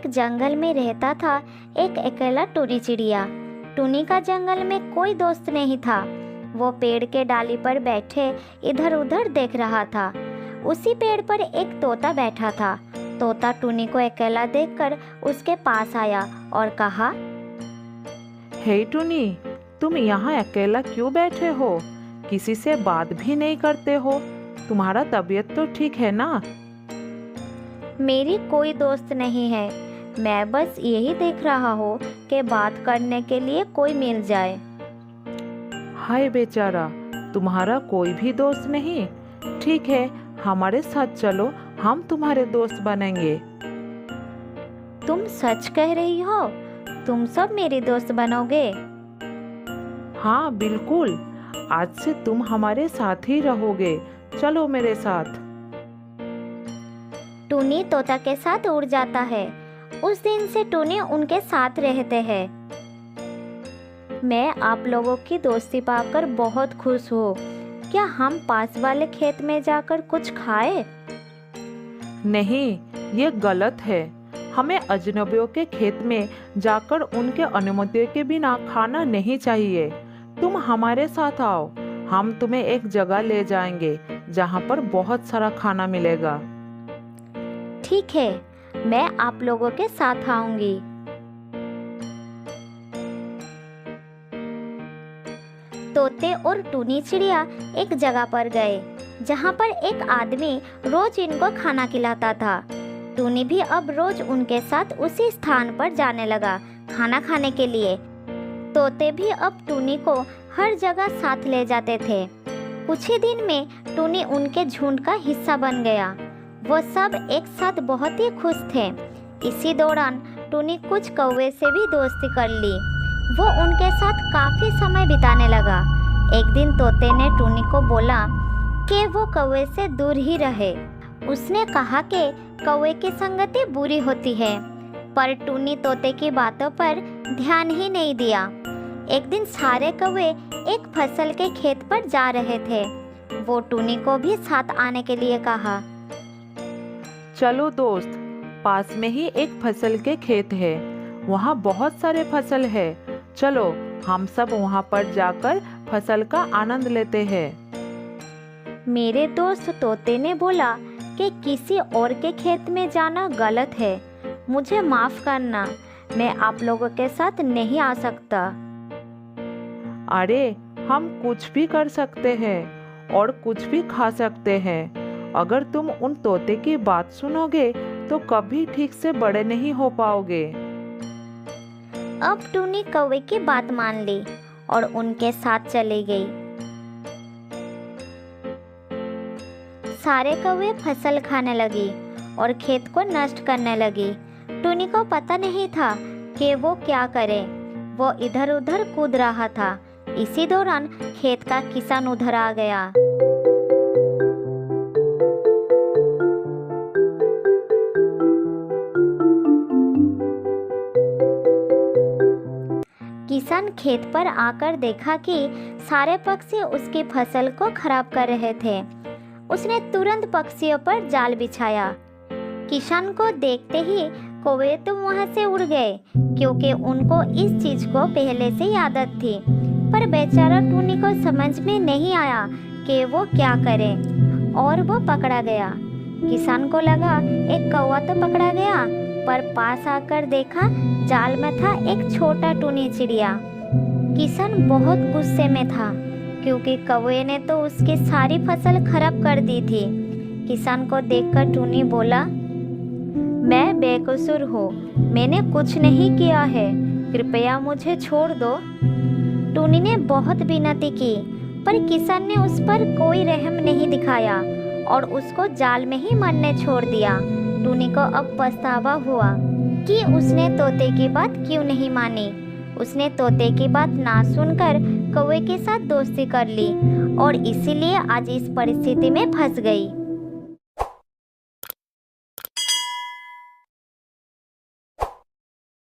जंगल में रहता था एक अकेला टूनी चिड़िया। टूनी का जंगल में कोई दोस्त नहीं था। वो पेड़ के डाली पर बैठे इधर उधर देख रहा था। उसी पेड़ पर एक तोता बैठा था। तोता टूनी को अकेला देखकर उसके पास आया और कहा, हे टूनी, तुम यहाँ अकेला क्यों बैठे हो? किसी से बात भी नहीं करते हो। तुम्हारा तबीयत तो ठीक है ना? मेरी कोई दोस्त नहीं है। मैं बस यही देख रहा हूँ कि बात करने के लिए कोई मिल जाए। हाय बेचारा, तुम्हारा कोई भी दोस्त नहीं। ठीक है, हमारे साथ चलो, हम तुम्हारे दोस्त बनेंगे। तुम सच कह रही हो? तुम सब मेरी दोस्त बनोगे? हाँ बिल्कुल, आज से तुम हमारे साथ ही रहोगे। चलो मेरे साथ। टूनी तोता के साथ उड़ जाता है। उस दिन से टूनी उनके साथ रहते हैं। मैं आप लोगों की दोस्ती पाकर बहुत खुश हूँ। क्या हम पास वाले खेत में जाकर कुछ खाएं? नहीं, ये गलत है। हमें अजनबियों के खेत में जाकर उनके अनुमति के बिना खाना नहीं चाहिए। तुम हमारे साथ आओ, हम तुम्हें एक जगह ले जाएंगे जहाँ पर बहुत सारा खाना मिलेगा। ठीक है, मैं आप लोगों के साथ आऊंगी। तोते और टूनी चिड़िया एक जगह पर गए जहाँ पर एक आदमी रोज इनको खाना खिलाता था। टूनी भी अब रोज उनके साथ उसी स्थान पर जाने लगा खाना खाने के लिए। तोते भी अब टूनी को हर जगह साथ ले जाते थे। कुछ ही दिन में टूनी उनके झुंड का हिस्सा बन गया। वो सब एक साथ बहुत ही खुश थे। इसी दौरान टूनी कुछ कौवे से भी दोस्ती कर ली। वो उनके साथ काफी समय बिताने लगा। एक दिन तोते ने टूनी को बोला कि वो कौवे से दूर ही रहे। उसने कहा कि कौवे की संगति बुरी होती है, पर टूनी तोते की बातों पर ध्यान ही नहीं दिया। एक दिन सारे कौवे एक फसल के खेत पर जा रहे थे। वो टूनी को भी साथ आने के लिए कहा। चलो दोस्त, पास में ही एक फसल के खेत है। वहाँ बहुत सारे फसल है। चलो हम सब वहाँ पर जाकर फसल का आनंद लेते हैं। मेरे दोस्त तोते ने बोला कि किसी और के खेत में जाना गलत है। मुझे माफ करना, मैं आप लोगों के साथ नहीं आ सकता। अरे, हम कुछ भी कर सकते हैं और कुछ भी खा सकते हैं। अगर तुम उन तोते की बात सुनोगे तो कभी ठीक से बड़े नहीं हो पाओगे। अब टूनी कौवे की बात मान ली और उनके साथ चली गई। सारे कौवे फसल खाने लगी और खेत को नष्ट करने लगी। टूनी को पता नहीं था कि वो क्या करे। वो इधर उधर कूद रहा था। इसी दौरान खेत का किसान उधर आ गया। किसान खेत पर आकर देखा कि सारे पक्षी उसकी फसल को खराब कर रहे थे। उसने तुरंत पक्षियों पर जाल बिछाया। किसान को देखते ही कौवे तो वहां से उड़ गए, क्योंकि उनको इस चीज को पहले से ही आदत थी। पर बेचारा टूनी को समझ में नहीं आया कि वो क्या करे, और वो पकड़ा गया। किसान को लगा एक कौवा तो पकड़ा गया, पर पास आकर देखा जाल में था एक छोटा टूनी चिड़िया। किसान बहुत गुस्से में था, क्योंकि कौवे ने तो उसकी सारी फसल खराब कर दी थी। किसान को देखकर टूनी बोला, मैं बेकसूर हूँ, मैंने कुछ नहीं किया है, कृपया मुझे छोड़ दो। टूनी ने बहुत विनती की, पर किसान ने उस पर कोई रहम नहीं दिखाया और उसको जाल में ही मरने छोड़ दिया। टूनी को अब पछतावा हुआ कि उसने तोते की बात क्यों नहीं मानी। उसने तोते की बात ना सुनकर कौवे के साथ दोस्ती कर ली और इसीलिए आज इस परिस्थिति में फंस गई।